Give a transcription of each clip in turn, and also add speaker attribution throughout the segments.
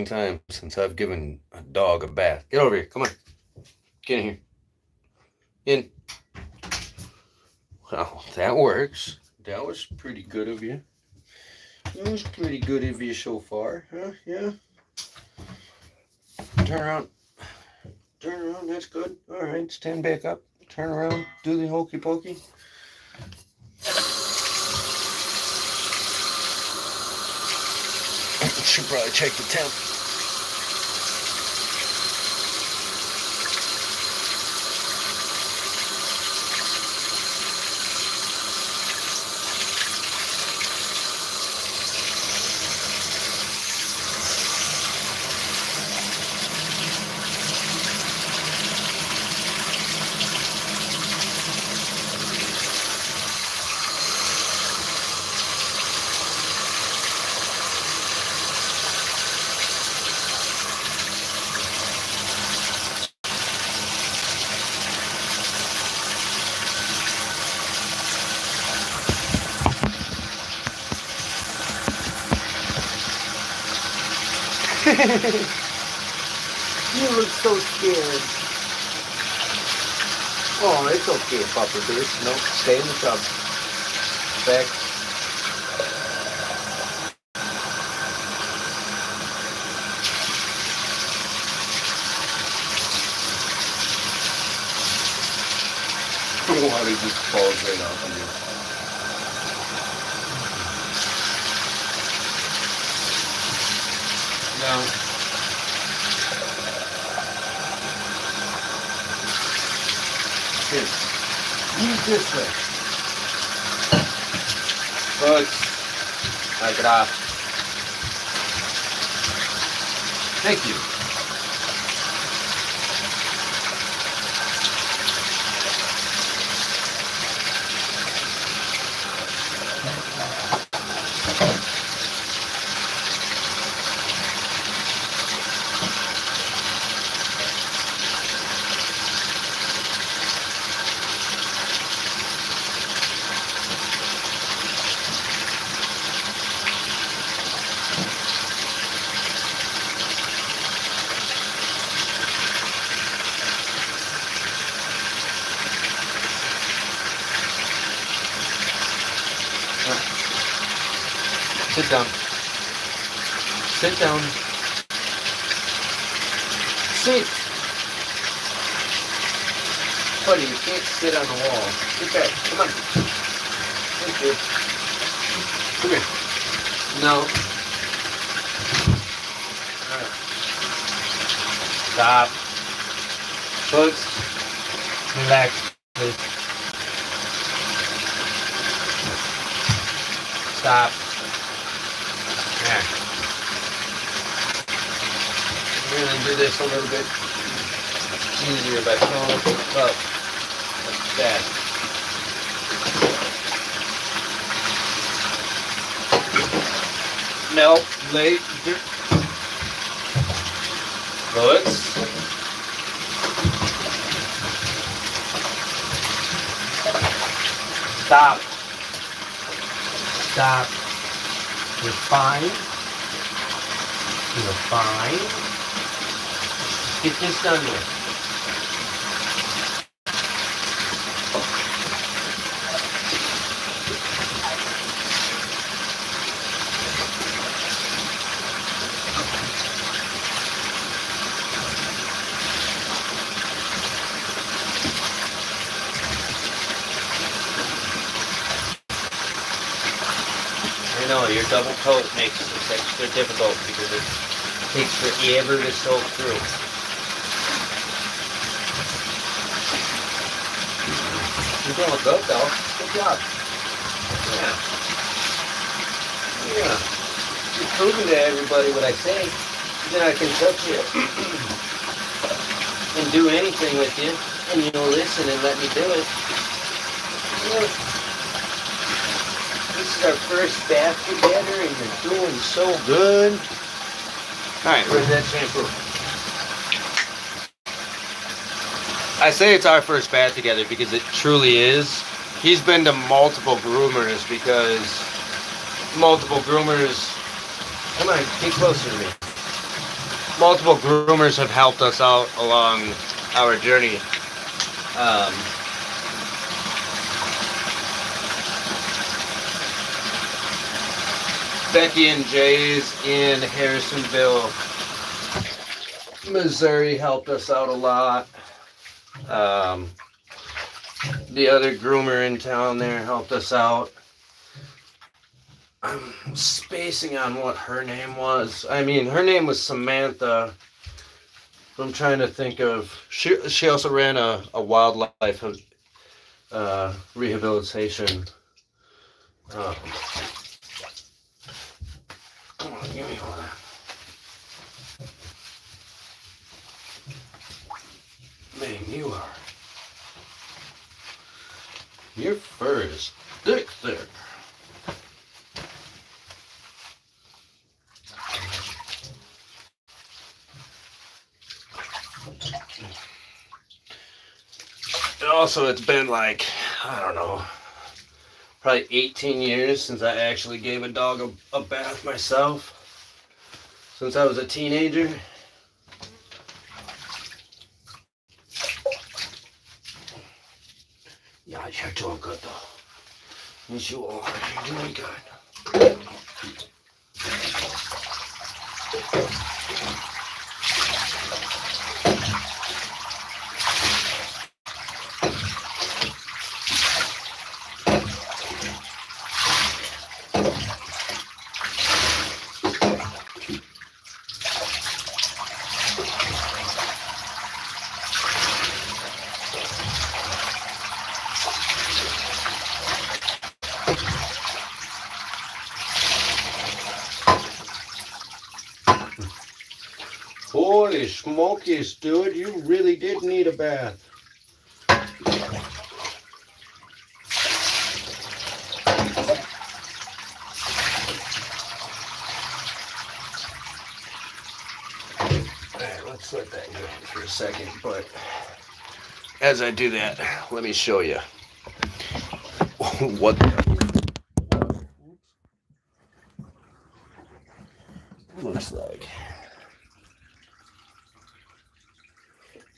Speaker 1: time since I've given a dog a bath. Get over here. Come on. Get in here. In. Well, that works. That was pretty good of you. That was pretty good of you so far, huh? Yeah. Turn around. Turn around. That's good. All right. Stand back up. Turn around. Do the hokey pokey. Should probably check the temp. You look so scared. Oh, it's okay, Papa Bear. No, stay in the tub. Back. Water just falls right off of you. Now, here, use this way. Bugs, knock it off. Thank you. Sit down. Sit down. Sit. Buddy, you can't sit on the wall. Get back. Come on. Thank you. Come here. No. Right. Stop. Bugs. Relax, please. Stop. Yeah. We're going to do this a little bit easier by throwing it up like that. Melt, late, bullets. Stop. Stop. You're fine. You're fine. Get this done with. I know, your double coat makes this extra difficult because it takes forever to soak through. You're doing good though. Good job. Yeah. Yeah. You're proving to everybody what I say. Then I can touch you and do anything with you, and you'll listen and let me do it. Yeah. This is our first bath together, and you're doing so good. All right, where's that shampoo? I say it's our first bath together because it truly is. He's been to multiple groomers because multiple groomers. Come on, get closer to me. multiple groomers have helped us out along our journey. Um, Becky and Jay's in Harrisonville, Missouri helped us out a lot. Um, the other groomer in town there helped us out. I'm spacing on what her name was. I mean, her name was Samantha. I'm trying to think of. She also ran a wildlife rehabilitation. Um, come on, give me one. Man, your fur is thick there. Also, it's been like, I don't know, probably 18 years since I actually gave a dog a bath myself. Since I was a teenager. Yeah, you're doing good though. Yes, you are. You're doing good. Holy smokies, dude, you really did need a bath. Alright, let's let that go for a second, but as I do that, let me show you what looks like.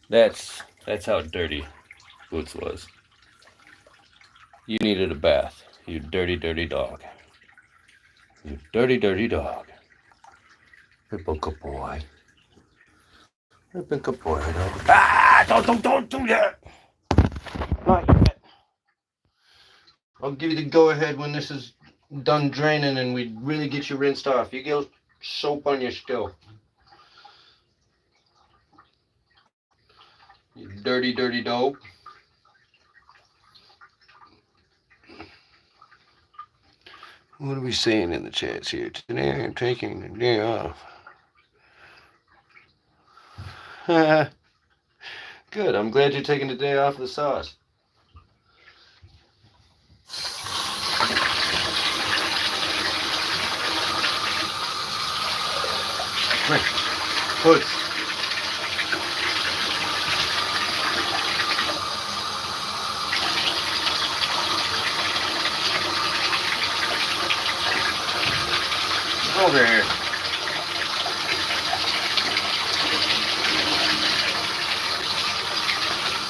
Speaker 1: That's how dirty Boots was. You needed a bath, you dirty, dirty dog. You dirty, dirty dog. Good boy. Good boy. Ah! Don't do that! Not yet. I'll give you the go-ahead when this is done draining and we really get you rinsed off. You get soap on your still. You dirty, dirty dog. What are we saying in the chats here? Today I'm taking the day off. Good, I'm glad you're taking the day off of the sauce. Come here. Put. Over here.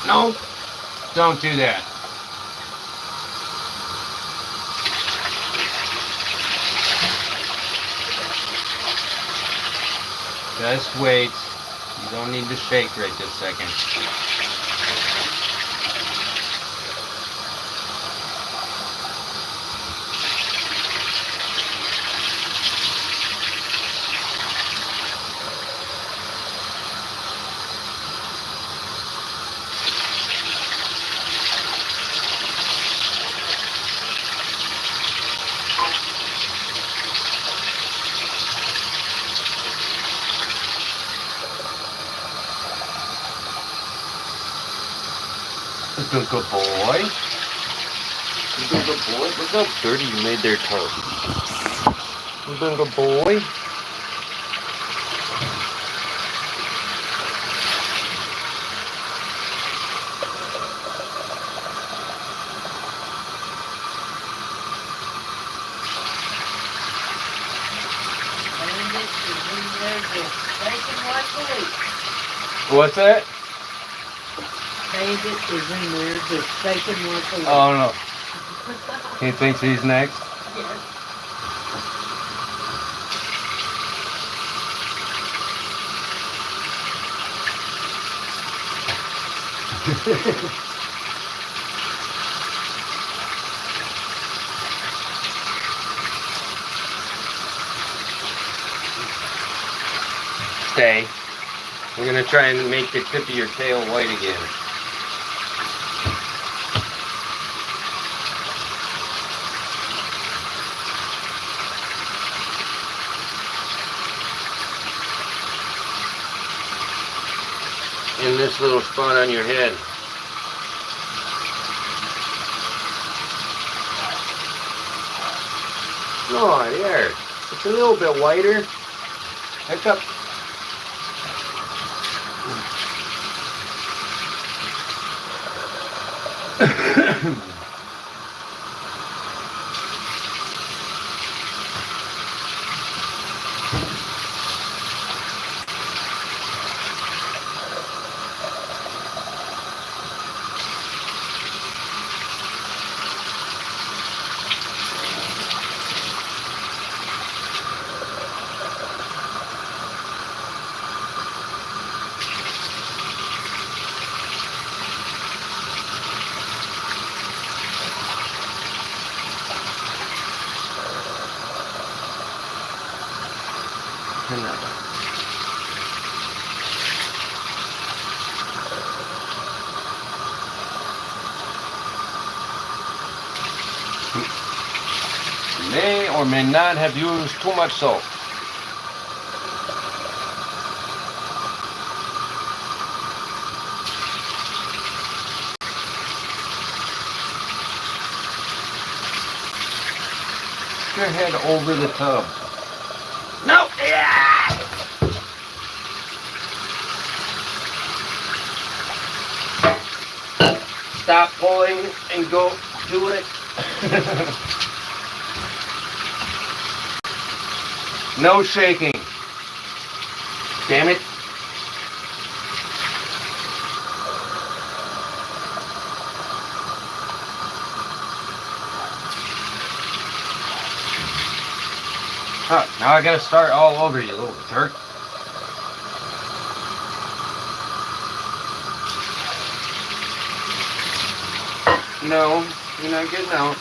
Speaker 1: No, don't do that. Just wait. You don't need to shake right this second. Good boy. Good boy. Look how dirty you made their toe. Good boy.
Speaker 2: There's the second one.
Speaker 1: What's that?
Speaker 2: David is in there just shaking like a
Speaker 1: Oh no. He thinks he's next.
Speaker 2: Yes.
Speaker 1: Stay. I'm gonna try and make the tip of your tail white again. In this little spot on your head. Oh, there. It's a little bit whiter. Pick up. May or may not have used too much salt. Your head over the tub. No! Yeah! Stop pulling and go do it. No shaking. Damn it. Huh, now I gotta start all over, you little jerk. No, you're not getting out.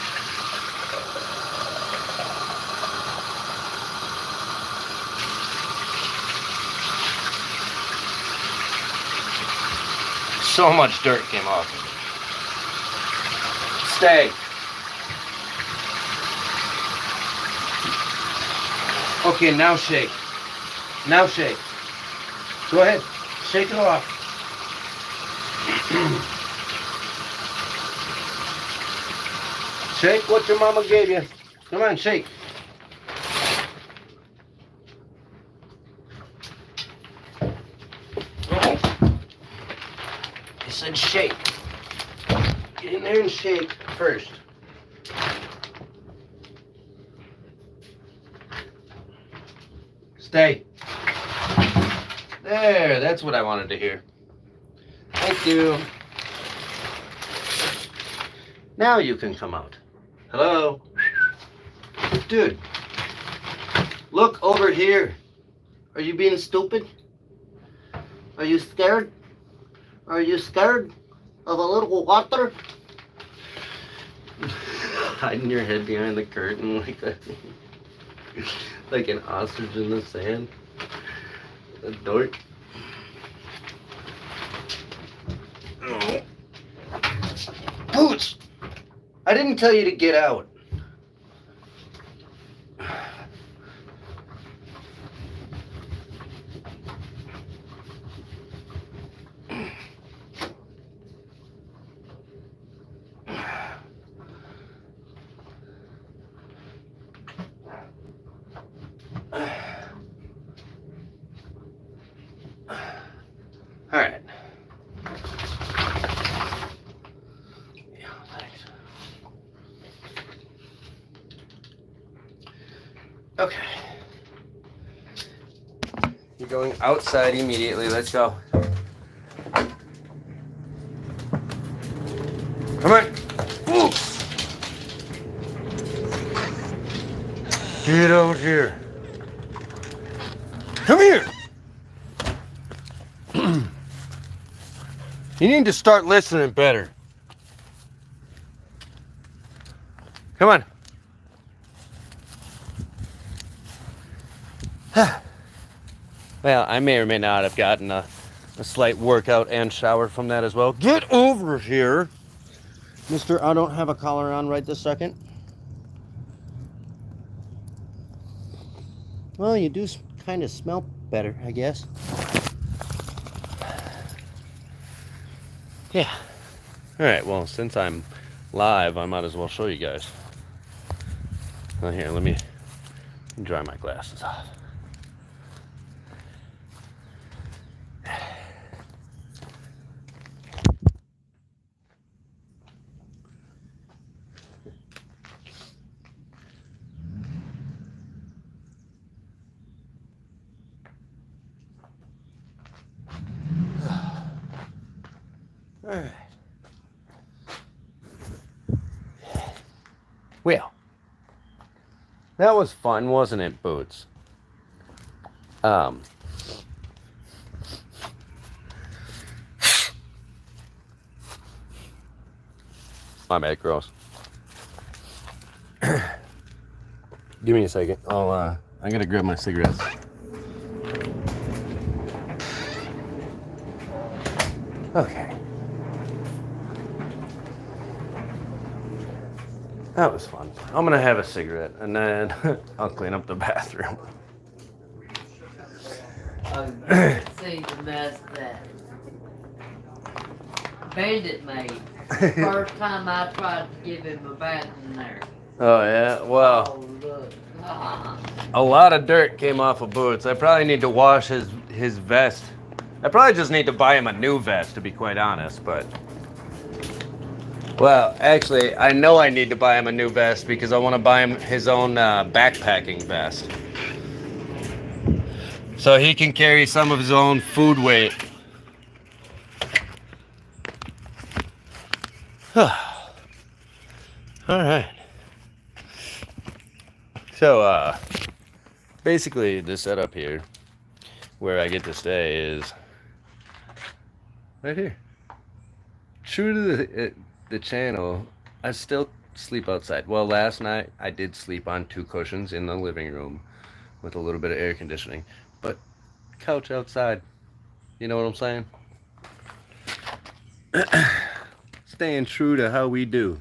Speaker 1: So much dirt came off of it. Stay. Okay, now shake. Now shake. Go ahead. Shake it off. Shake what your mama gave you. Come on, shake. I said shake. Get in there and shake first. Stay. There, that's what I wanted to hear. Thank you. Now you can come out. Hello? Dude, look over here. Are you being stupid? Are you scared? Are you scared of a little water? Hiding your head behind the curtain like that. Like an ostrich in the sand. A dork. Oh. Boots! I didn't tell you to get out. All right. Yeah, thanks.
Speaker 3: going outside immediately. Let's go. Come on. Ooh. Get over here. Come here. You need to start listening better. Come on. Well, I may or may not have gotten a slight workout and shower from that as well. Get over here. Mister, I don't have a collar on right this second. Well, you do kind of smell better, I guess. Yeah. Alright, well, since I'm live, I might as well show you guys. Well, here, let me dry my glasses off. Alright. Well, that was fun, wasn't it, Boots? My bad, girls. Give me a second. I gotta grab my cigarettes. Okay. That was fun. I'm gonna have a cigarette and then I'll clean up the bathroom.
Speaker 2: Oh, you can see the mess that Bandit made. First time I tried to give him a bath in there.
Speaker 3: Oh yeah, well,
Speaker 2: Oh, look.
Speaker 3: a lot of dirt came off of Boots. I probably need to wash his vest. I probably just need to buy him a new vest, to be quite honest, but... Well, actually, I know I need to buy him a new vest because I want to buy him his own backpacking vest. So he can carry some of his own food weight. Alright. So, basically the setup here, where I get to stay, is right here. True to the channel, I still sleep outside. Well, last night I did sleep on 2 cushions in the living room with a little bit of air conditioning, but couch outside, you know what I'm saying? Staying true to how we do.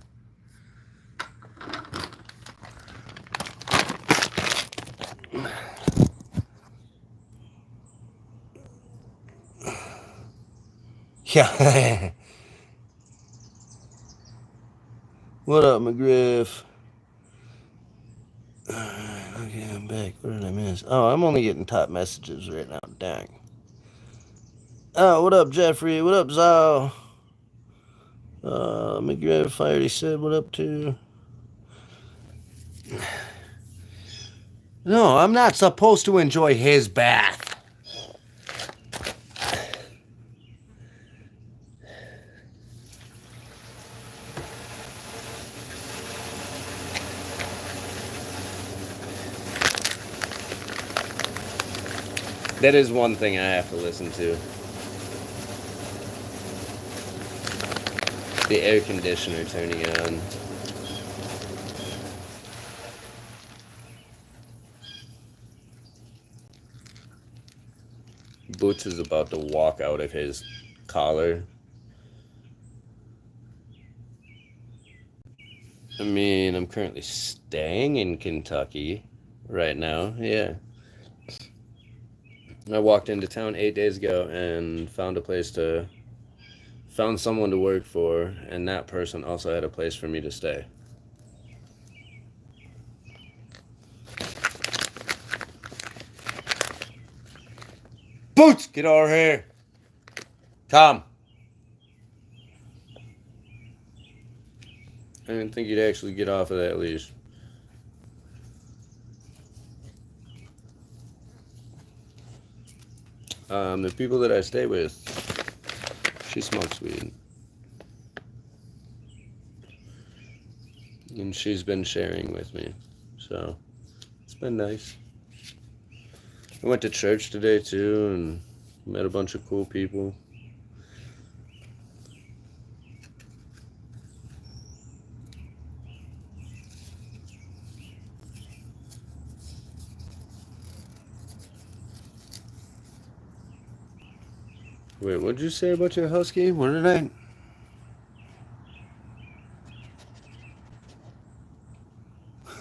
Speaker 3: Yeah. What up, McGriff? Okay, I'm back. What did I miss? Oh, I'm only getting top messages right now. Dang. Oh, what up, Jeffrey? What up, Zal? McGriff, I already said what up to. No, I'm not supposed to enjoy his bath. That is one thing I have to listen to. The air conditioner turning on. Boots is about to walk out of his collar. I mean, I'm currently staying in Kentucky right now, yeah. I walked into town 8 days ago and found someone to work for, and that person also had a place for me to stay. Boots, get over here. Come. I didn't think you'd actually get off of that leash. The people that I stay with, she smokes weed. And she's been sharing with me. So, it's been nice. I went to church today too and met a bunch of cool people. Wait, what did you say about your husky? What did I...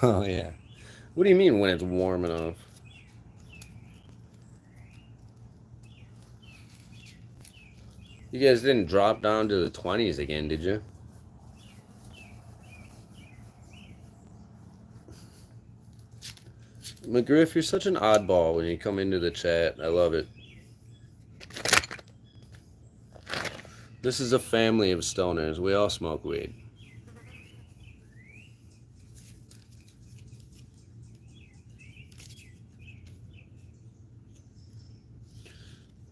Speaker 3: Oh, yeah. What do you mean when it's warm enough? You guys didn't drop down to the 20s again, did you? McGriff, you're such an oddball when you come into the chat. I love it. This is a family of stoners. We all smoke weed.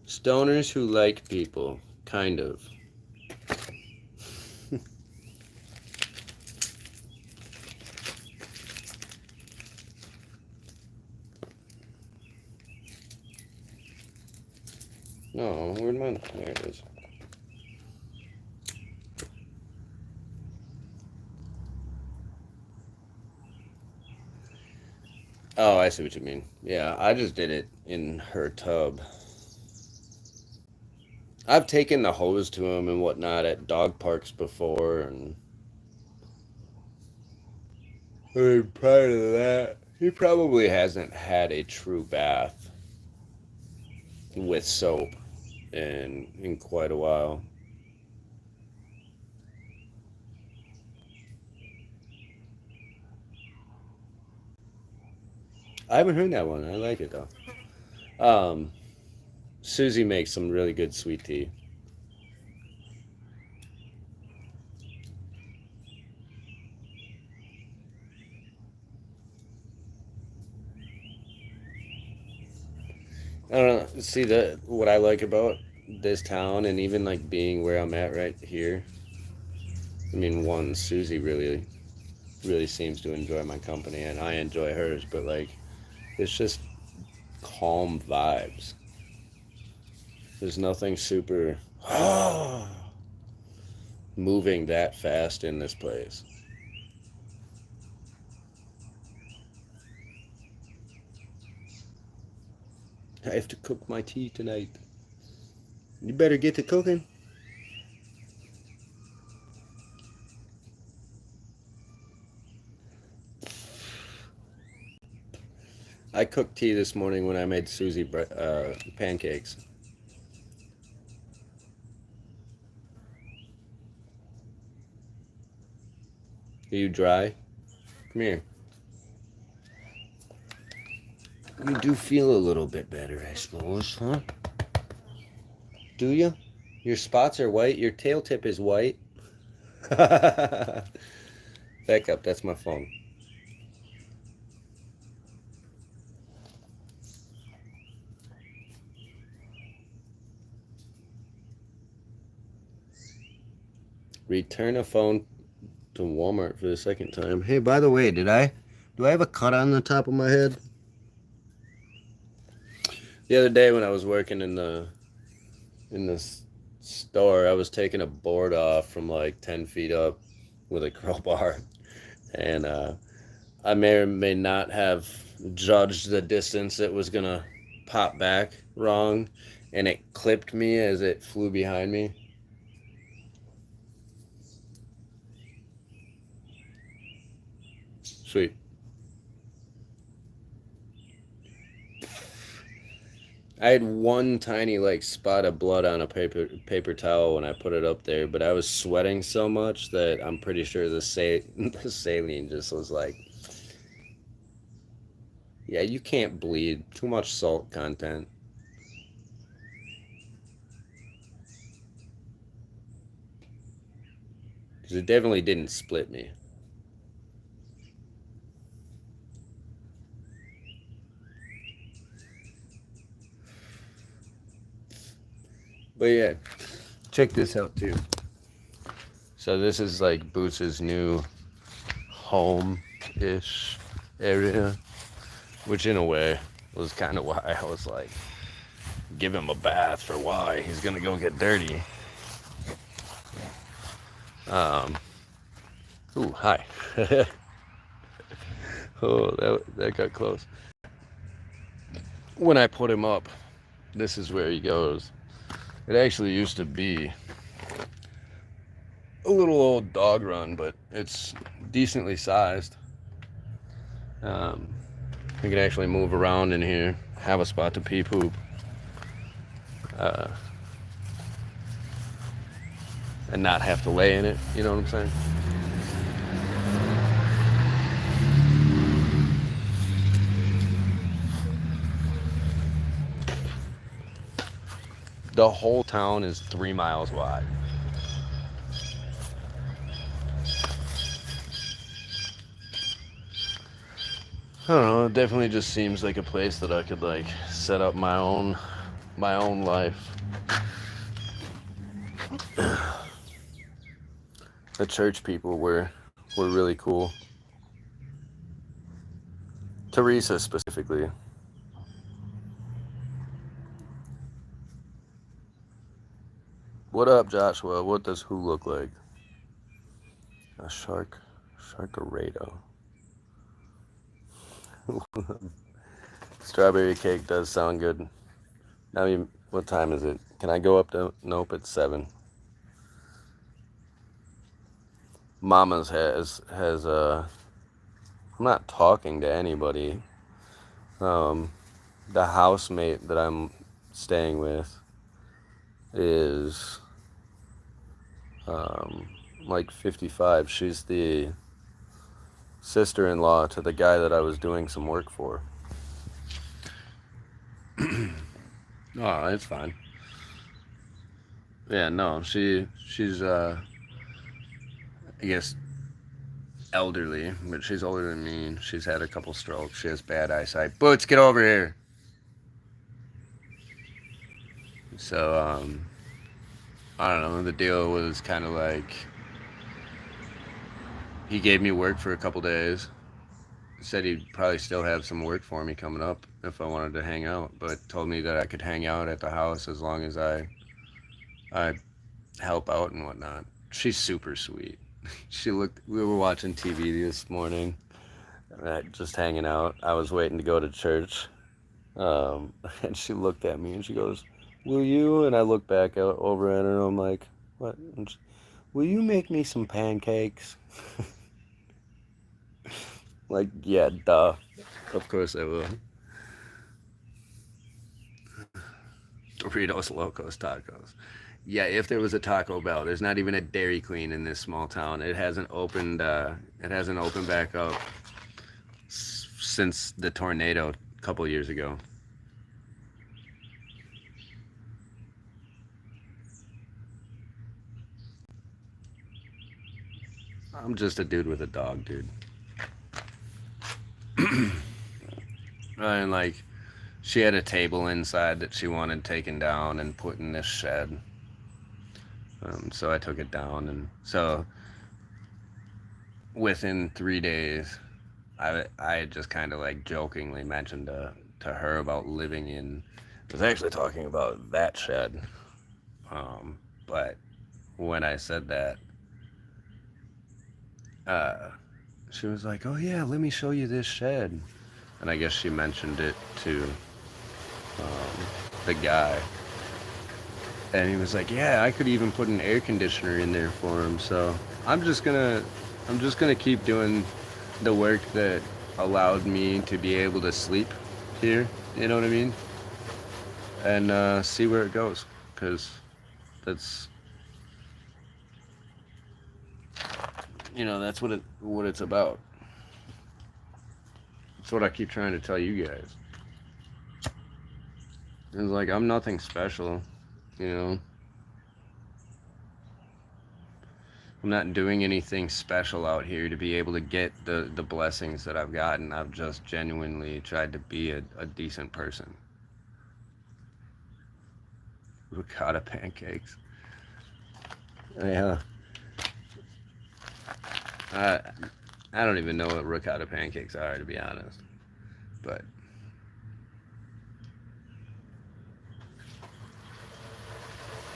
Speaker 3: Stoners who like people, kind of. No, where'd mine? There it is. Oh, I see what you mean. Yeah, I just did it in her tub. I've taken the hose to him and whatnot at dog parks before, and I mean, prior to that, he probably hasn't had a true bath with soap in quite a while. I haven't heard that one. I like it though. Susie makes some really good sweet tea. I don't know. See, what I like about this town, and even like being where I'm at right here. I mean, one, Susie really seems to enjoy my company, and I enjoy hers. But like, it's just calm vibes. There's nothing super moving that fast in this place. I have to cook my tea tonight. You better get to cooking. I cooked tea this morning when I made Susie pancakes. Are you dry? Come here. You do feel a little bit better, I suppose, huh? Do you? Your spots are white. Your tail tip is white. Back up. That's my phone. Return a phone to Walmart for the second time. Hey, by the way, do I have a cut on the top of my head? The other day when I was working in the store, I was taking a board off from like 10 feet up with a crowbar, and I may or may not have judged the distance it was gonna pop back wrong, and it clipped me as it flew behind me. Sweet. I had one tiny like spot of blood on a paper towel when I put it up there, but I was sweating so much that I'm pretty sure the saline just was like, yeah, you can't bleed. Too much salt content. Because it definitely didn't split me. But yeah, check this out too. So this is like Boots's new home-ish area, which in a way was kind of why I was like, give him a bath for why he's gonna go get dirty. Ooh, hi. Oh, that got close. When I put him up, this is where he goes. It actually used to be a little old dog run, but it's decently sized. You can actually move around in here, have a spot to pee poop. And not have to lay in it, you know what I'm saying? The whole town is 3 miles wide. I don't know, it definitely just seems like a place that I could like set up my own life. The church people were really cool. Teresa specifically. What up, Joshua? What does who look like? A Sharkarado. Strawberry cake does sound good. Now, what time is it? Can I go up to? Nope, it's 7. Mama's has I'm not talking to anybody. The housemate that I'm staying with is like 55. She's the sister-in-law to the guy that I was doing some work for. Oh, it's fine. Yeah, no, she's I guess elderly, but she's older than me. She's had a couple strokes. She has bad eyesight. Boots, get over here. So, I don't know. The deal was kind of like he gave me work for a couple days. Said he'd probably still have some work for me coming up if I wanted to hang out, but told me that I could hang out at the house as long as I help out and whatnot. She's super sweet. We were watching TV this morning, just hanging out. I was waiting to go to church, and she looked at me and she goes, "Will you?" And I look back over at her and I'm like, "What? Will you make me some pancakes?" Like, yeah, duh. Of course I will. Doritos, Locos, Tacos. Yeah, if there was a Taco Bell, there's not even a Dairy Queen in this small town. It hasn't opened back up since the tornado a couple years ago. I'm just a dude with a dog, dude. And like, she had a table inside that she wanted taken down and put in this shed. So I took it down, and so within 3 days, I just kind of like jokingly mentioned to her about living in. I was actually talking about that shed, but when I said that, she was like, "Oh yeah, let me show you this shed," and I guess she mentioned it to the guy. And he was like, "Yeah, I could even put an air conditioner in there for him." So I'm just gonna keep doing the work that allowed me to be able to sleep here. You know what I mean? And see where it goes, because that's that's what it's about. That's what I keep trying to tell you guys. It's like I'm nothing special. I'm not doing anything special out here to be able to get the blessings that I've gotten. I've just genuinely tried to be a decent person. ricotta pancakes. Yeah. I don't even know what ricotta pancakes are, to be honest. But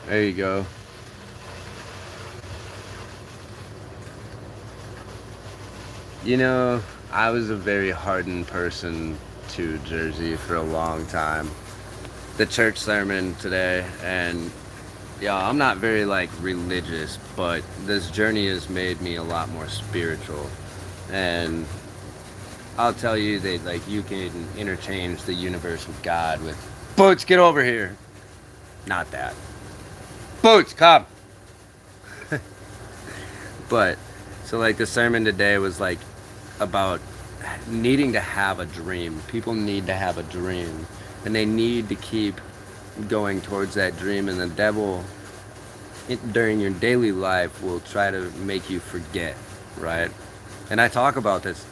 Speaker 3: there you go. You know, I was a very hardened person to Jersey for a long time. The church sermon today, and yeah, I'm not very like religious, but this journey has made me a lot more spiritual. And I'll tell you that like you can interchange the universe with God with Boots, get over here. Not that. Boots, come. But so like the sermon today was like about needing to have a dream. People need to have a dream, and they need to keep going towards that dream, and the devil during your daily life will try to make you forget, right? And I talk about this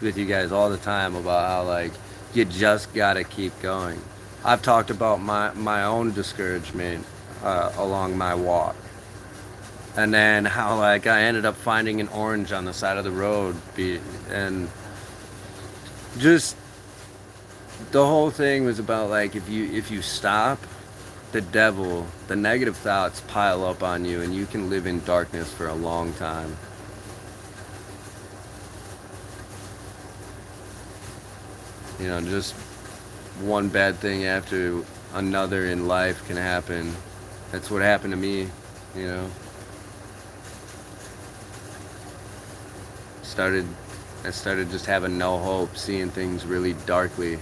Speaker 3: with you guys all the time about how like you just gotta keep going. I've talked about my own discouragement along my walk, and then how like I ended up finding an orange on the side of the road, and just the whole thing was about like if you stop, the devil, the negative thoughts pile up on you, and you can live in darkness for a long time. You know, just one bad thing after another in life can happen. That's what happened to me, you know. I started just having no hope, seeing things really darkly.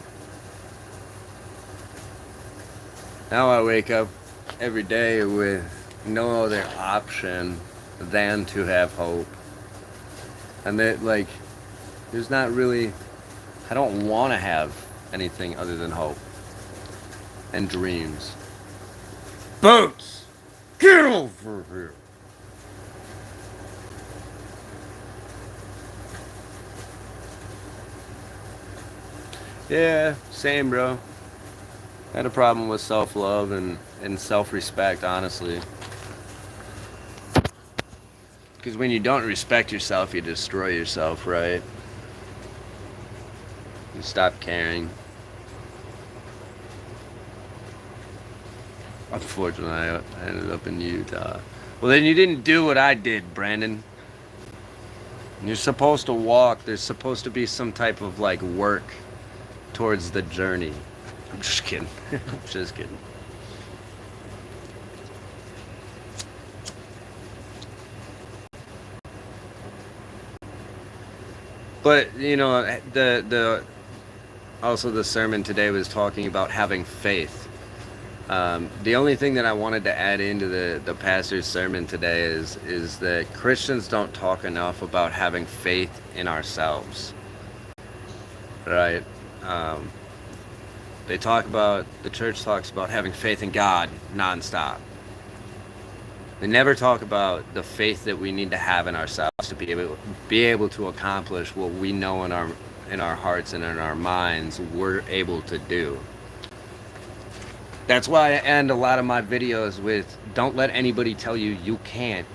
Speaker 3: Now I wake up every day with no other option than to have hope. And that like there's not really, I don't want to have anything other than hope and dreams. Boots, get over here. Yeah, same, bro. I had a problem with self-love and self-respect, honestly. Because when you don't respect yourself, you destroy yourself, right? You stop caring. Unfortunately, I ended up in Utah. Well, then you didn't do what I did, Brandon. You're supposed to walk. There's supposed to be some type of like work towards the journey. I'm just kidding. I'm just kidding. But you know, also the sermon today was talking about having faith. The only thing that I wanted to add into the pastor's sermon today is that Christians don't talk enough about having faith in ourselves, right? The church talks about having faith in God nonstop. They never talk about the faith that we need to have in ourselves to be able to accomplish what we know in our hearts and in our minds we're able to do. That's why I end a lot of my videos with, don't let anybody tell you you can't,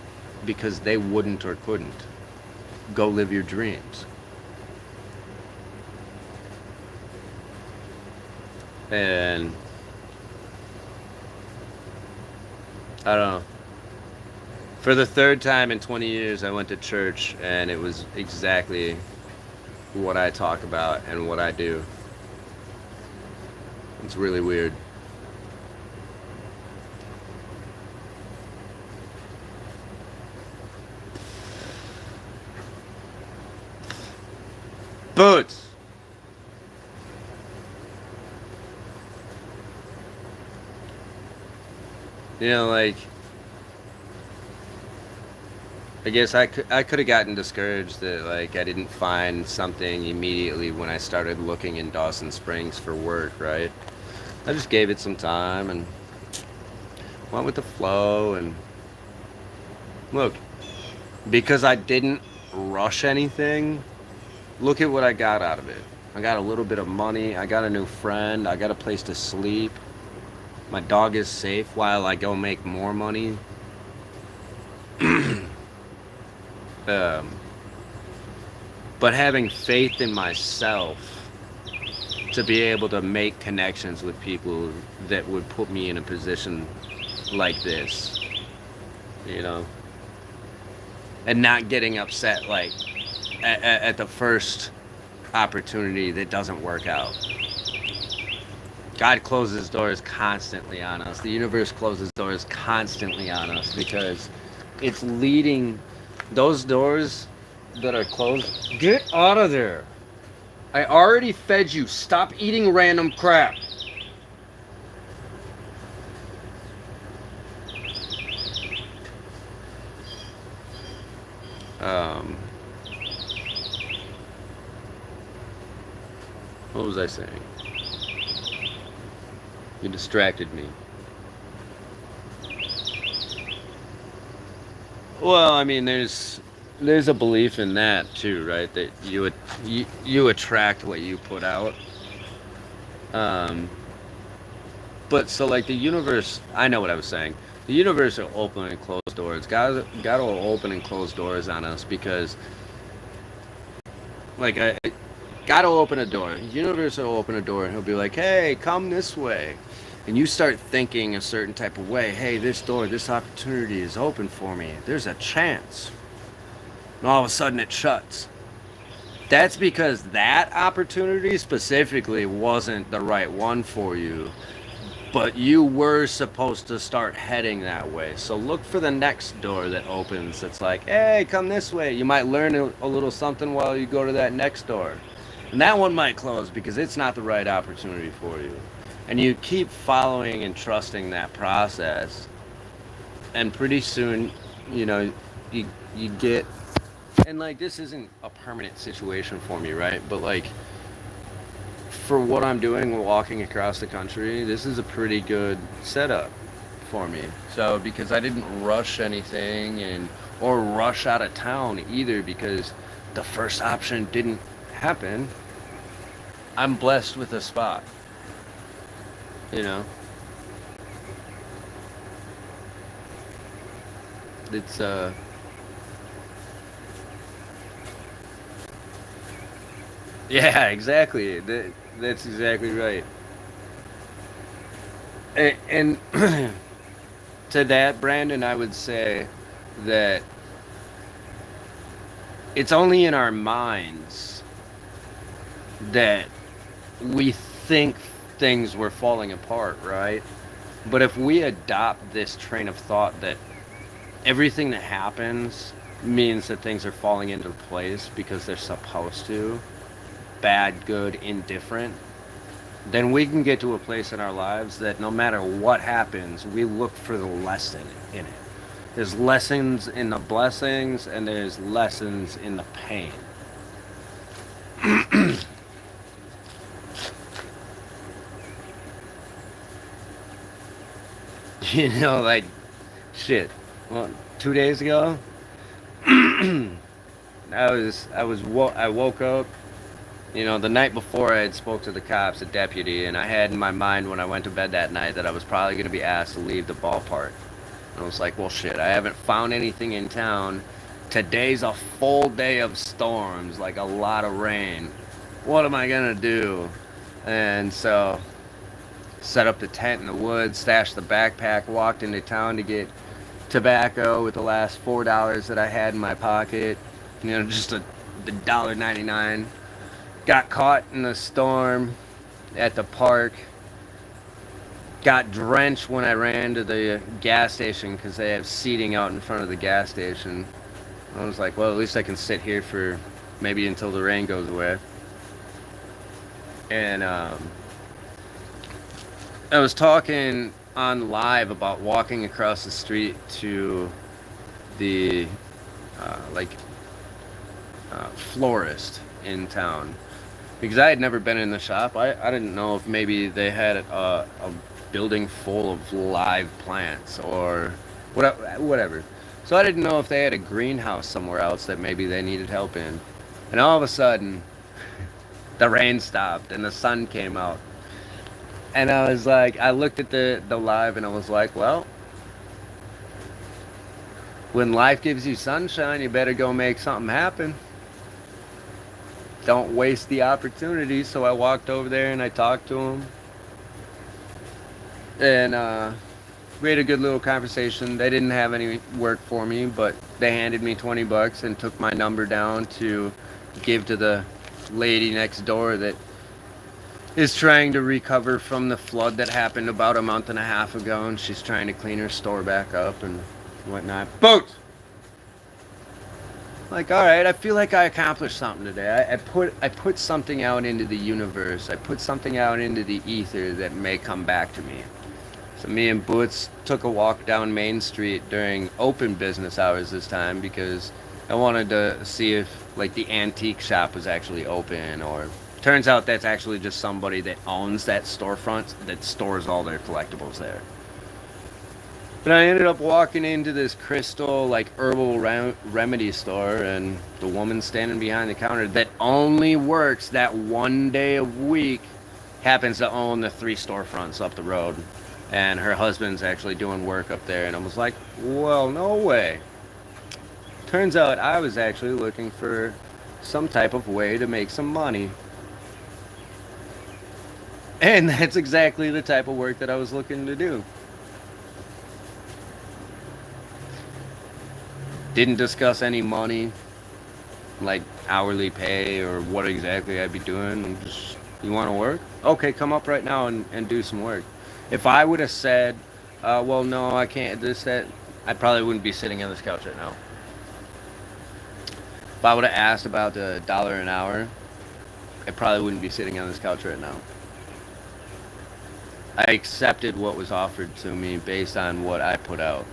Speaker 3: because they wouldn't or couldn't. Go live your dreams. And I don't know. For the third time in 20 years, I went to church, and it was exactly what I talk about and what I do. It's really weird. Boots! You know, like, I guess I could have gotten discouraged that like I didn't find something immediately when I started looking in Dawson Springs for work, right? I just gave it some time and went with the flow, and look, because I didn't rush anything, look at what I got out of it. I got a little bit of money, I got a new friend, I got a place to sleep. My dog is safe while I go make more money. But having faith in myself to be able to make connections with people that would put me in a position like this, you know, and not getting upset like at the first opportunity that doesn't work out. God closes doors constantly on us. The universe closes doors constantly on us because it's leading those doors that are closed. Get out of there. I already fed you. Stop eating random crap. What was I saying? You distracted me. Well, I mean, there's a belief in that too, right? That you attract what you put out. But so like the universe, I know what I was saying. The universe will open and close doors. God will open and close doors on us because, like, God will open a door. The universe will open a door and he'll be like, hey, come this way. And you start thinking a certain type of way. Hey, this door, this opportunity is open for me. There's a chance. And all of a sudden it shuts. That's because that opportunity specifically wasn't the right one for you. But you were supposed to start heading that way. So look for the next door that opens. It's like, hey, come this way. You might learn a little something while you go to that next door. And that one might close because it's not the right opportunity for you. And you keep following and trusting that process. And pretty soon, you know, you get... And, like, this isn't a permanent situation for me, right? But, like, for what I'm doing, walking across the country, this is a pretty good setup for me. So, because I didn't rush anything or rush out of town either because the first option didn't happen, I'm blessed with a spot. You know? It's, yeah, exactly. That's exactly right. And to that, Brandon, I would say that it's only in our minds that we think things were falling apart, right? But if we adopt this train of thought that everything that happens means that things are falling into place because they're supposed to, bad, good, indifferent, then we can get to a place in our lives that no matter what happens, we look for the lesson in it. There's lessons in the blessings and there's lessons in the pain. You know, like, shit. Well, 2 days ago, I woke up. You know, the night before I had spoke to the cops, a deputy, and I had in my mind when I went to bed that night that I was probably going to be asked to leave the ballpark. And I was like, well, shit, I haven't found anything in town. Today's a full day of storms, like a lot of rain. What am I going to do? And so, set up the tent in the woods, stashed the backpack, walked into town to get tobacco with the last $4 that I had in my pocket. You know, just the $1.99. Got caught in the storm at the park. Got drenched when I ran to the gas station because they have seating out in front of the gas station. I was like, well, at least I can sit here for maybe until the rain goes away. And I was talking on live about walking across the street to the florist in town. Because I had never been in the shop. I didn't know if maybe they had a building full of live plants or whatever. So I didn't know if they had a greenhouse somewhere else that maybe they needed help in. And all of a sudden, the rain stopped and the sun came out. And I was like, I looked at the live and I was like, well, when life gives you sunshine, you better go make something happen. Don't waste the opportunity. So I walked over there and I talked to him. And we had a good little conversation. They didn't have any work for me, but they handed me $20 and took my number down to give to the lady next door that is trying to recover from the flood that happened about a month and a half ago, and she's trying to clean her store back up and whatnot. Boats! Like, all right, I feel like I accomplished something today. I put something out into the universe. I put something out into the ether that may come back to me. So me and Boots took a walk down Main Street during open business hours this time because I wanted to see if like the antique shop was actually open, or turns out that's actually just somebody that owns that storefront that stores all their collectibles there. But I ended up walking into this crystal like herbal remedy store, and the woman standing behind the counter that only works that one day a week happens to own the 3 storefronts up the road. And her husband's actually doing work up there, and I was like, well, no way. Turns out I was actually looking for some type of way to make some money. And that's exactly the type of work that I was looking to do. Didn't discuss any money, like hourly pay or what exactly I'd be doing. Just, you want to work? Okay, come up right now and do some work. If I would have said, well, no, I can't, this, that, I probably wouldn't be sitting on this couch right now. If I would have asked about the $1 an hour, I probably wouldn't be sitting on this couch right now. I accepted what was offered to me based on what I put out.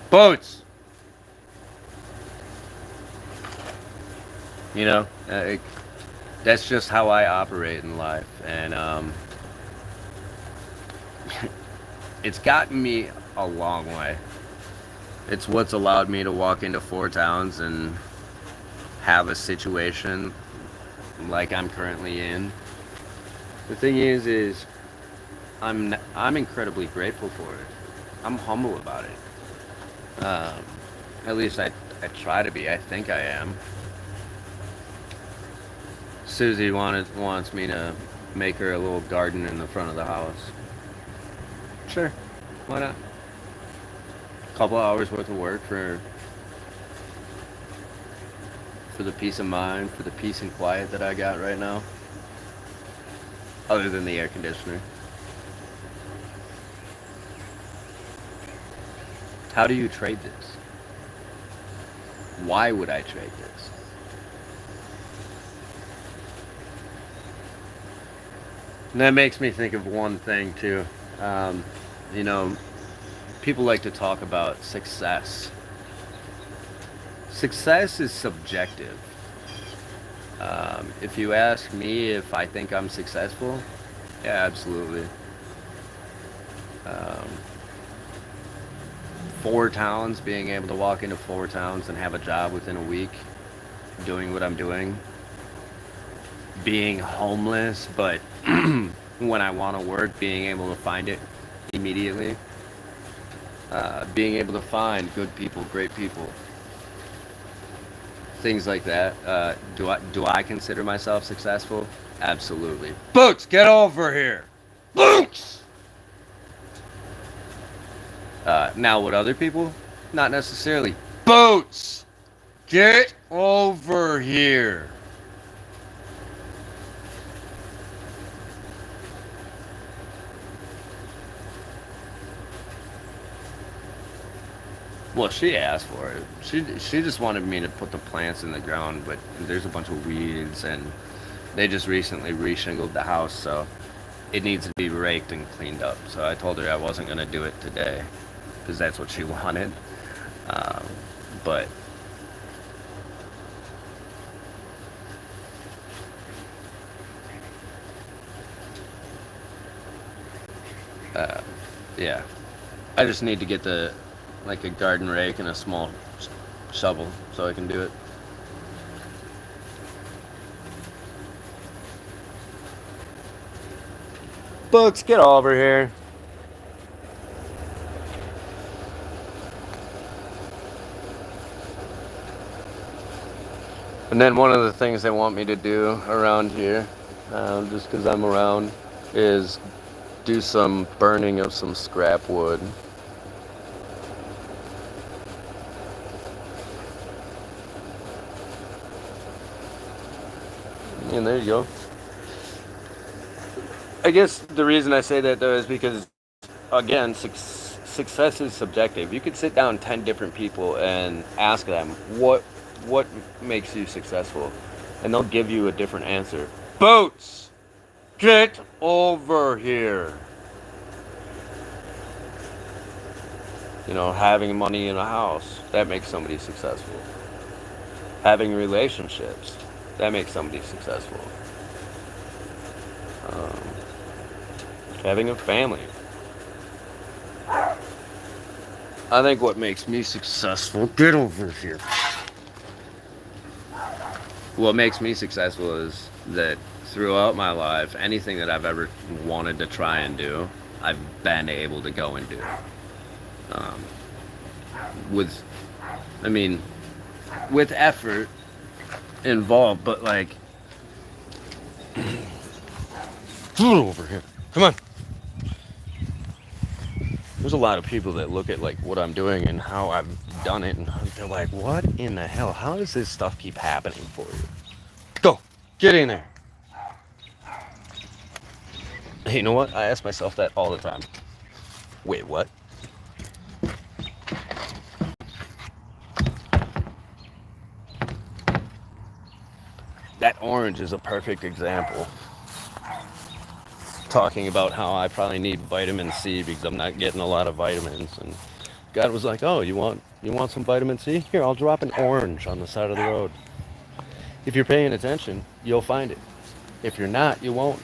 Speaker 3: Boats! You know, that's just how I operate in life. And it's gotten me a long way. It's what's allowed me to walk into 4 towns and have a situation like I'm currently in. The thing is I'm incredibly grateful for it. I'm humble about it. At least I try to be. I think I am. Susie wants me to make her a little garden in the front of the house. Sure, why not? Couple hours worth of work for the peace of mind, for the peace and quiet that I got right now. Other than the air conditioner. How do you trade this? Why would I trade this? And that makes me think of one thing too. You know, people like to talk about success. Success is subjective. If you ask me if I think I'm successful, yeah, absolutely. 4 towns, being able to walk into 4 towns and have a job within a week, doing what I'm doing, being homeless, but when I want to work, being able to find it immediately, being able to find good people, great people, things like that. Do I consider myself successful? Absolutely. Boots, get over here. Boots. Now, with other people, not necessarily. Boots, get over here. Well, she asked for it. She just wanted me to put the plants in the ground, but there's a bunch of weeds, and they just recently reshingled the house, so it needs to be raked and cleaned up. So I told her I wasn't going to do it today, because that's what she wanted. But yeah, I just need to get a garden rake and a small shovel so I can do it. Books, get over here. And then one of the things they want me to do around here, just because I'm around, is do some burning of some scrap wood. And there you go. I guess the reason I say that though is because, again, success is subjective. You could sit down 10 different people and ask them what makes you successful, and they'll give you a different answer. Boats, get over here. You know, having money in a house, that makes somebody successful. Having relationships, that makes somebody successful. Having a family. I think what makes me successful, get over here. What makes me successful is that throughout my life, anything that I've ever wanted to try and do, I've been able to go and do. With effort involved, but like, over here, come on. There's a lot of people that look at like what I'm doing and how I've done it, and they're like, what in the hell? How does this stuff keep happening for you? Go, get in there. Hey, you know what? I ask myself that all the time. Wait, what? That orange is a perfect example. Talking about how I probably need vitamin C because I'm not getting a lot of vitamins, and God was like, "Oh, you want some vitamin C? Here, I'll drop an orange on the side of the road. If you're paying attention, you'll find it. If you're not, you won't."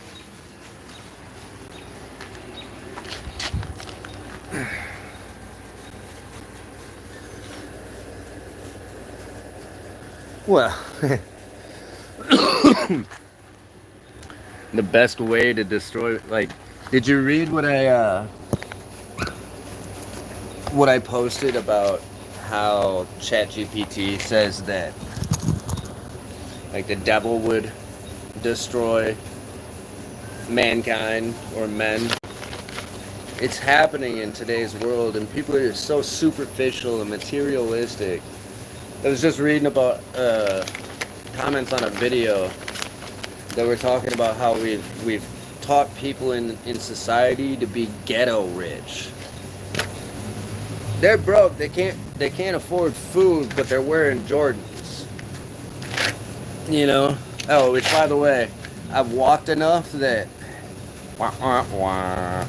Speaker 3: Well, the best way to destroy, like, did you read what I posted about how ChatGPT says that like the devil would destroy mankind or men? It's happening in today's world, and people are so superficial and materialistic. I was just reading about comments on a video that were talking about how we've taught people in society to be ghetto rich. They're broke. They can't afford food, but they're wearing Jordans. You know. Oh, which by the way, I've walked enough that. Wah, wah, wah.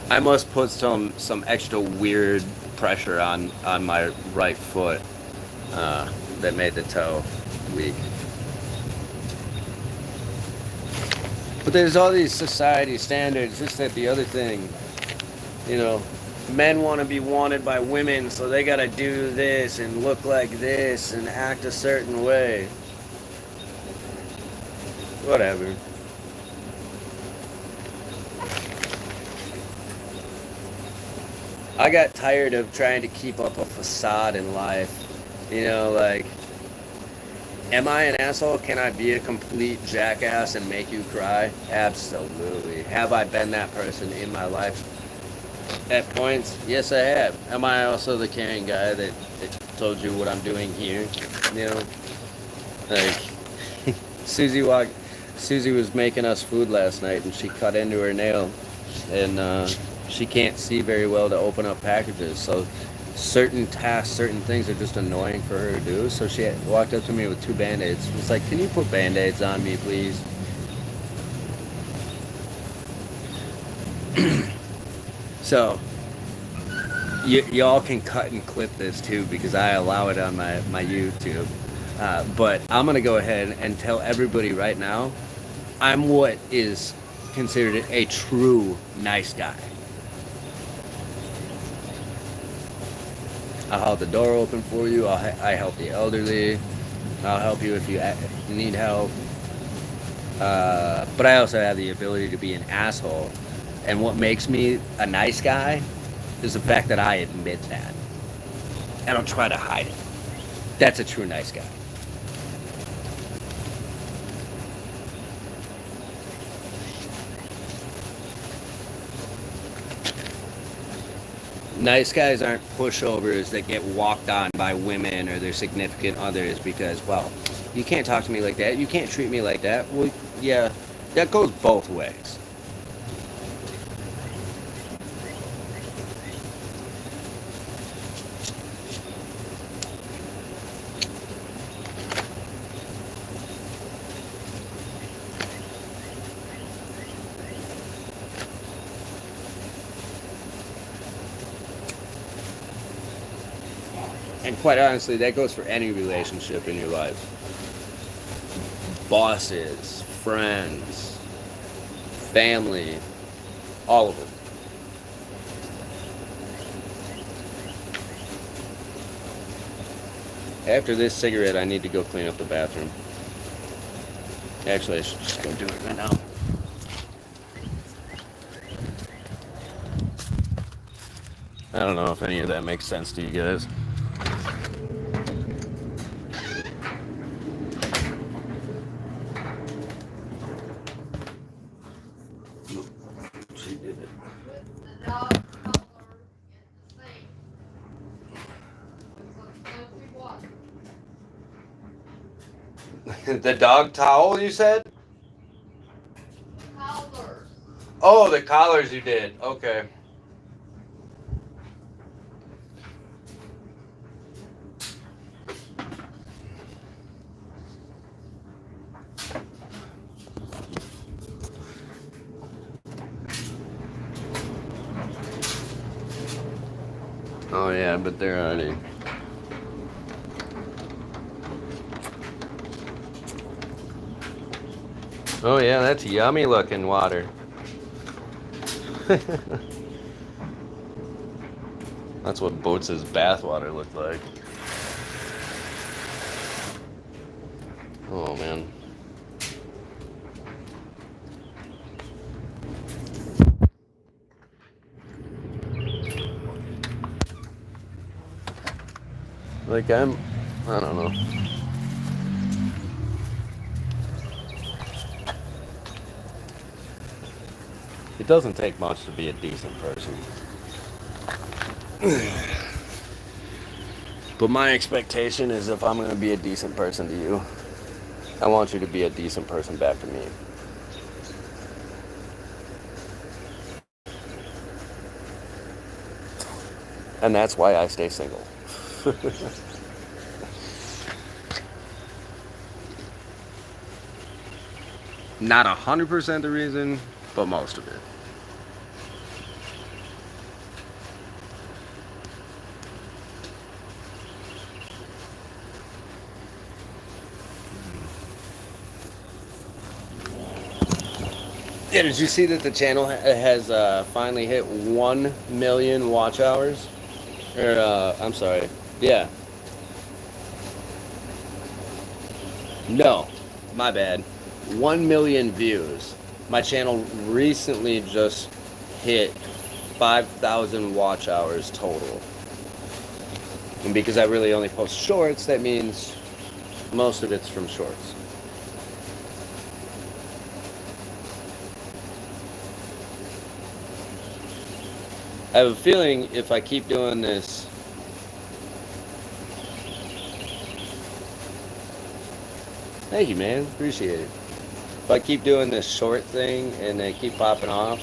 Speaker 3: I must put some extra weird pressure on my right foot that made the toe weak. But there's all these society standards, this, that, the other thing. You know, men want to be wanted by women, so they gotta do this and look like this and act a certain way. Whatever. I got tired of trying to keep up a facade in life. You know, like, am I an asshole? Can I be a complete jackass and make you cry? Absolutely. Have I been that person in my life? At points, yes I have. Am I also the caring guy that told you what I'm doing here? You know? Like, Susie was making us food last night, and she cut into her nail. And, she can't see very well to open up packages, so certain tasks, certain things are just annoying for her to do. So she walked up to me with 2 Band-Aids. She was like, "Can you put Band-Aids on me, please?" So y'all can cut and clip this too, because I allow it on my YouTube. But I'm gonna go ahead and tell everybody right now, I'm what is considered a true nice guy. I'll hold the door open for you. I help the elderly. I'll help you if you need help. But I also have the ability to be an asshole. And what makes me a nice guy is the fact that I admit that. I don't try to hide it. That's a true nice guy. Nice guys aren't pushovers that get walked on by women or their significant others because, well, you can't talk to me like that. You can't treat me like that. Well, yeah, that goes both ways. And quite honestly, that goes for any relationship in your life. Bosses, friends, family, all of them. After this cigarette, I need to go clean up the bathroom. Actually, I should just go do it right now. I don't know if any of that makes sense to you guys. She did it. The dog towel, you said?
Speaker 2: Collars.
Speaker 3: Oh, the collars you did. Okay. Oh yeah, but they're already. Oh yeah, that's yummy looking water. That's what Boots' bathwater looked like. Oh man. Like I don't know. It doesn't take much to be a decent person. But my expectation is if I'm going to be a decent person to you, I want you to be a decent person back to me. And that's why I stay single. Not 100% the reason, but most of it. Yeah, did you see that the channel has finally hit 1 million watch hours? Or, I'm sorry. Yeah. No, my bad. 1 million views. My channel recently just hit 5,000 watch hours total. And because I really only post shorts, that means most of it's from shorts. I have a feeling if I keep doing this, thank you, man, appreciate it. If I keep doing this short thing and they keep popping off,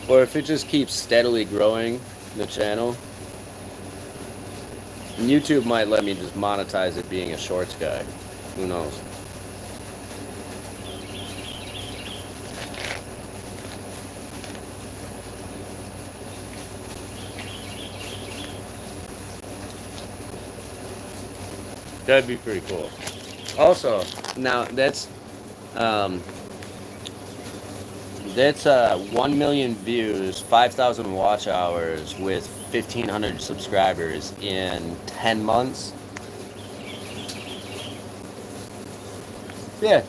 Speaker 3: or if it just keeps steadily growing, the channel, YouTube might let me just monetize it being a shorts guy. Who knows? That'd be pretty cool. Also, now that's 1 million views, 5,000 watch hours with 1,500 subscribers in 10 months. Yeah.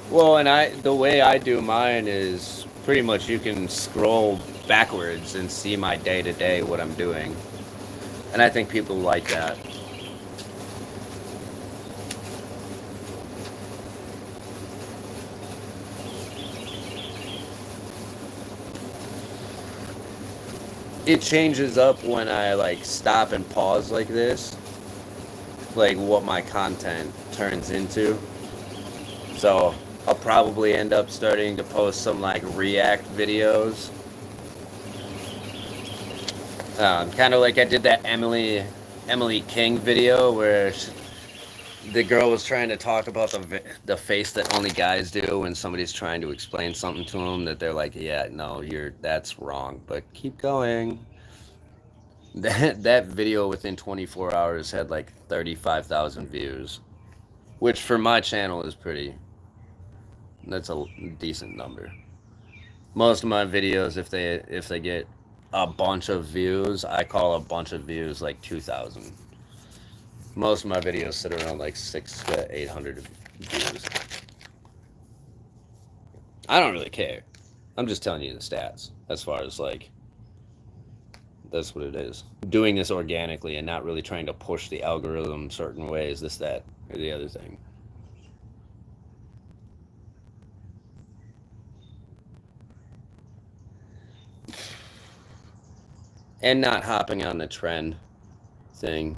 Speaker 3: Well, and the way I do mine is pretty much you can scroll backwards and see my day to day what I'm doing. And I think people like that. It changes up when I like stop and pause like this, like what my content turns into. So I'll probably end up starting to post some like react videos. Kind of like I did that Emily King video where the girl was trying to talk about the face that only guys do when somebody's trying to explain something to them that they're like, yeah, no, that's wrong, but keep going. That video within 24 hours had like 35,000 views, which for my channel is that's a decent number. Most of my videos, if they get a bunch of views, I call a bunch of views like 2,000. Most of my videos sit around like 600 to 800 views. I don't really care. I'm just telling you the stats as far as like, that's what it is. Doing this organically and not really trying to push the algorithm certain ways, this, that, or the other thing. And not hopping on the trend thing.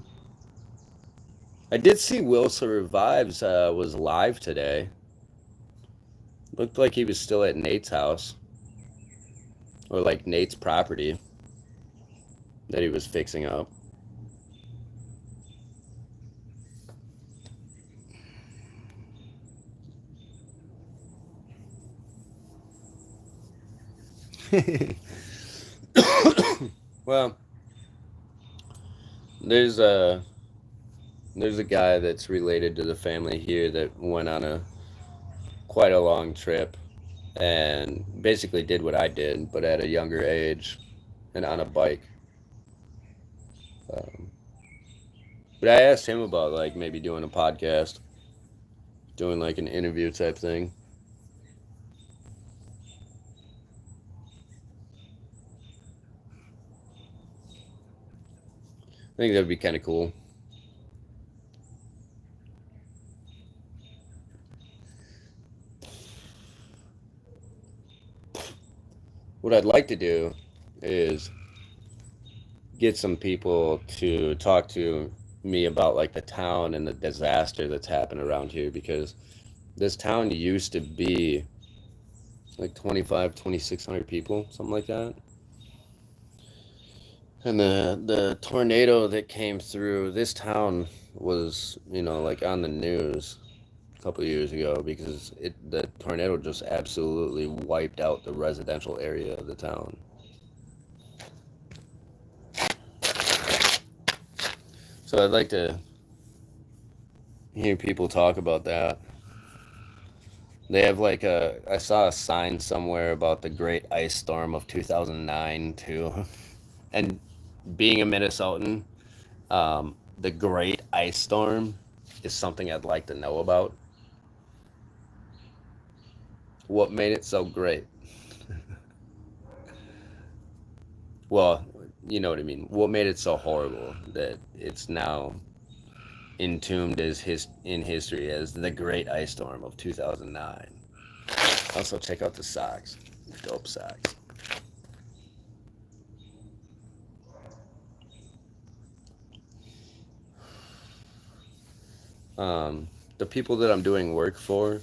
Speaker 3: I did see Will Survives was live today. Looked like he was still at Nate's house. Or like Nate's property that he was fixing up. Well, there's a guy that's related to the family here that went on quite a long trip and basically did what I did, but at a younger age and on a bike. But I asked him about like maybe doing a podcast, doing like an interview type thing. I think that would be kind of cool. What I'd like to do is get some people to talk to me about like the town and the disaster that's happened around here, because this town used to be like 2,600 people, something like that. And the tornado that came through this town was, like on the news a couple of years ago, because the tornado just absolutely wiped out the residential area of the town. So I'd like to hear people talk about that. They have like I saw a sign somewhere about the Great Ice Storm of 2009 too. And being a Minnesotan, the Great Ice Storm is something I'd like to know about. What made it so great? Well, you know what I mean. What made it so horrible that it's now entombed in history as the Great Ice Storm of 2009. Also, check out the socks. Dope socks. The people that I'm doing work for,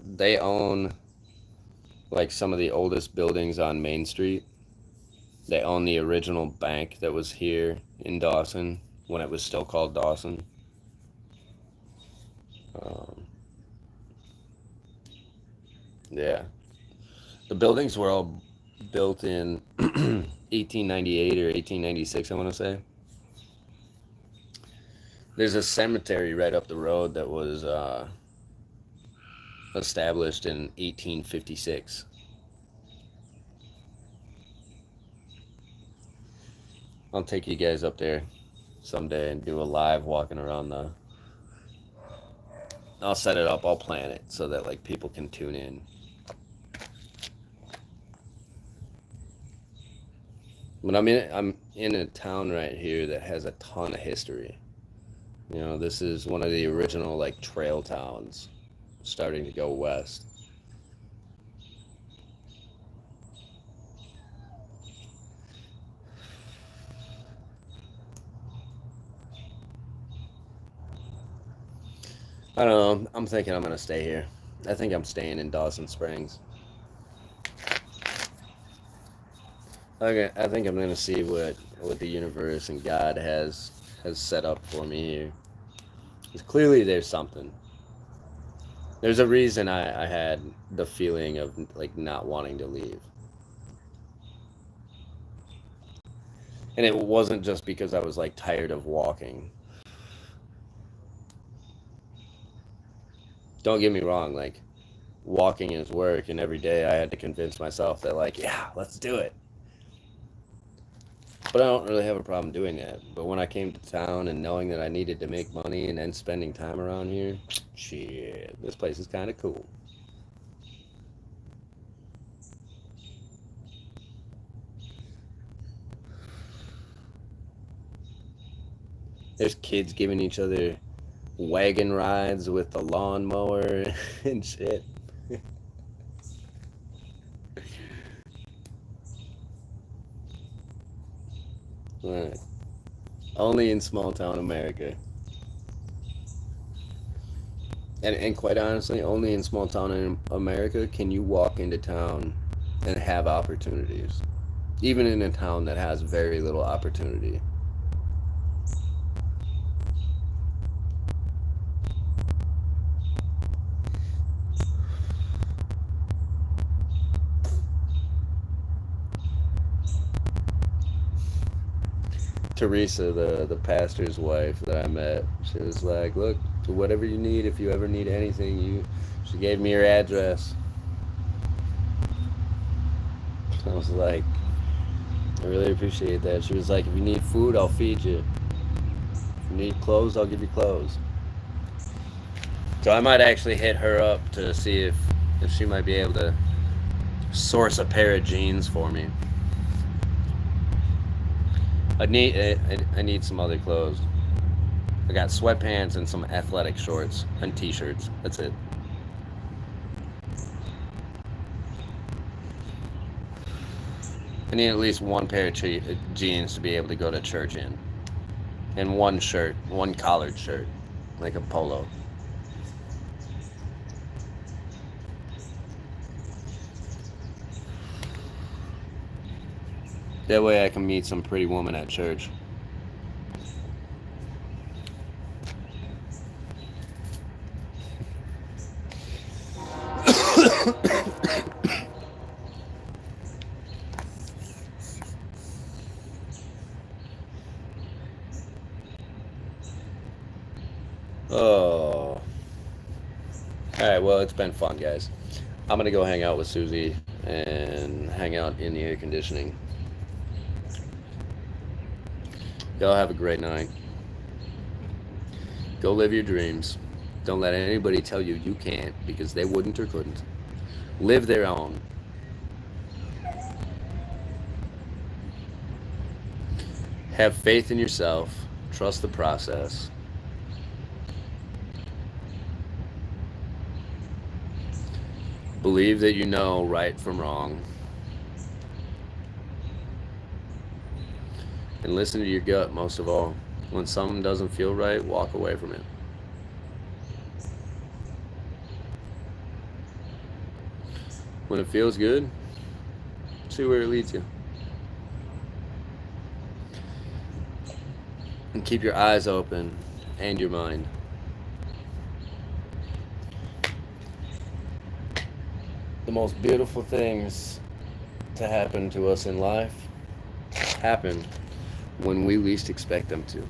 Speaker 3: they own like some of the oldest buildings on Main Street. They own the original bank that was here in Dawson when it was still called Dawson. Yeah. The buildings were all built in 1898 or 1896, I want to say. There's a cemetery right up the road that was established in 1856. I'll take you guys up there someday and do a live walking around the. I'll set it up. I'll plan it so that like people can tune in. But I'm in a town right here that has a ton of history. You know, this is one of the original like trail towns starting to go west. I don't know. I'm thinking I'm going to stay here. I think I'm staying in Dawson Springs. Okay, I think I'm going to see what the universe and God has set up for me here. Because clearly there's something. There's a reason I had the feeling of like not wanting to leave. And it wasn't just because I was like tired of walking. Don't get me wrong, like walking is work, and every day I had to convince myself that like, yeah, let's do it. But I don't really have a problem doing that. But when I came to town and knowing that I needed to make money and then spending time around here, shit, this place is kind of cool. There's kids giving each other wagon rides with the lawnmower and shit. Right. Only in small town America. And quite honestly, only in small town in America can you walk into town and have opportunities. Even in a town that has very little opportunity. Teresa, the pastor's wife that I met, she was like, look, whatever you need, if you ever need anything, she gave me her address. I was like, I really appreciate that. She was like, if you need food, I'll feed you. If you need clothes, I'll give you clothes. So I might actually hit her up to see if she might be able to source a pair of jeans for me. I need some other clothes. I got sweatpants and some athletic shorts and t-shirts. That's it. I need at least one pair of jeans to be able to go to church in. And one shirt, one collared shirt, like a polo. That way I can meet some pretty woman at church. Oh. Alright, well, it's been fun, guys. I'm going to go hang out with Susie and hang out in the air conditioning. Y'all have a great night. Go live your dreams. Don't let anybody tell you you can't, because they wouldn't or couldn't. Live their own. Have faith in yourself. Trust the process. Believe that you know right from wrong. And listen to your gut most of all. When something doesn't feel right, walk away from it. When it feels good, see where it leads you. And keep your eyes open and your mind. The most beautiful things to happen to us in life happen when we least expect them to.